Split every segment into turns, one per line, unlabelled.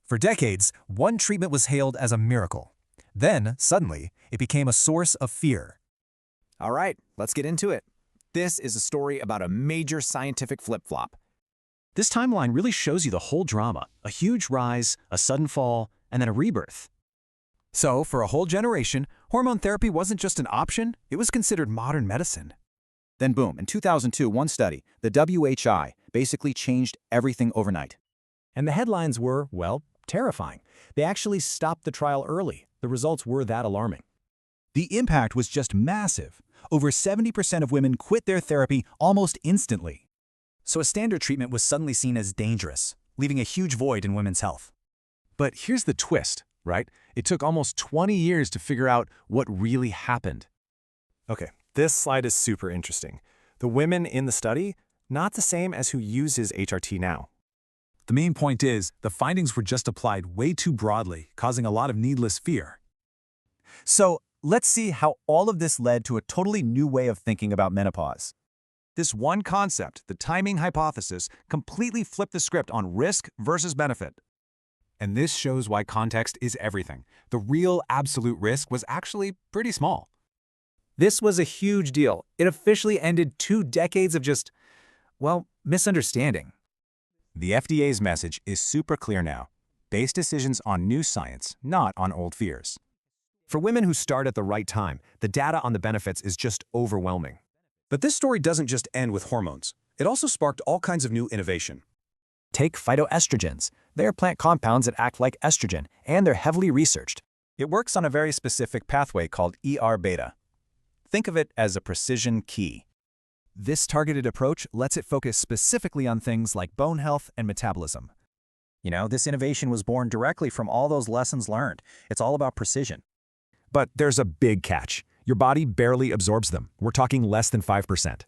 For decades, one treatment was hailed as a miracle. Then, suddenly, it became a source of fear.
All right, let's get into it. This is a story about a major scientific flip-flop.
This timeline really shows you the whole drama: a huge rise, a sudden fall, and then a rebirth.
So, for a whole generation, hormone therapy wasn't just an option, it was considered modern medicine.
Then boom, in 2002, one study, the WHI, basically changed everything overnight.
And the headlines were, well, terrifying. They actually stopped the trial early. The results were that alarming.
The impact was just massive. Over 70% of women quit their therapy almost instantly.
So a standard treatment was suddenly seen as dangerous, leaving a huge void in women's health.
But here's the twist, right? It took almost 20 years to figure out what really happened. Okay, this slide is super interesting. The women in the study, not the same as who uses HRT now.
The main point is, the findings were just applied way too broadly, causing a lot of needless fear.
So, let's see how all of this led to a totally new way of thinking about menopause.
This one concept, the timing hypothesis, completely flipped the script on risk versus benefit. And this shows why context is everything. The real absolute risk was actually pretty small.
This was a huge deal. It officially ended 2 decades of just, well, misunderstanding.
The FDA's message is super clear now. Base decisions on new science, not on old fears.
For women who start at the right time, the data on the benefits is just overwhelming. But this story doesn't just end with hormones. It also sparked all kinds of new innovation.
Take phytoestrogens. They are plant compounds that act like estrogen, and they're heavily researched.
It works on a very specific pathway called ER-beta. Think of it as a precision key. This targeted approach lets it focus specifically on things like bone health and metabolism.
You know, this innovation was born directly from all those lessons learned. It's all about precision.
But there's a big catch. Your body barely absorbs them. We're talking less than 5%.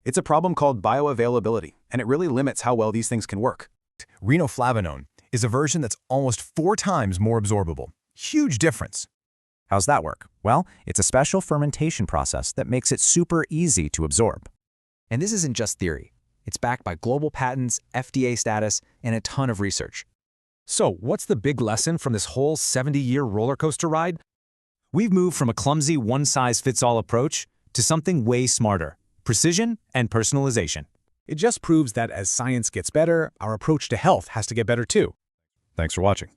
It's a problem called bioavailability, and it really limits how well these things can work. Rethinking is a version that's almost 4 times more absorbable. Huge difference.
How's that work? Well, it's a special fermentation process that makes it super easy to absorb.
And this isn't just theory. It's backed by global patents, FDA status, and a ton of research.
So what's the big lesson from this whole 70-year roller coaster ride? We've moved from a clumsy one-size-fits-all approach to something way smarter: precision and personalization. It just proves that as science gets better, our approach to health has to get better too. Thanks for watching.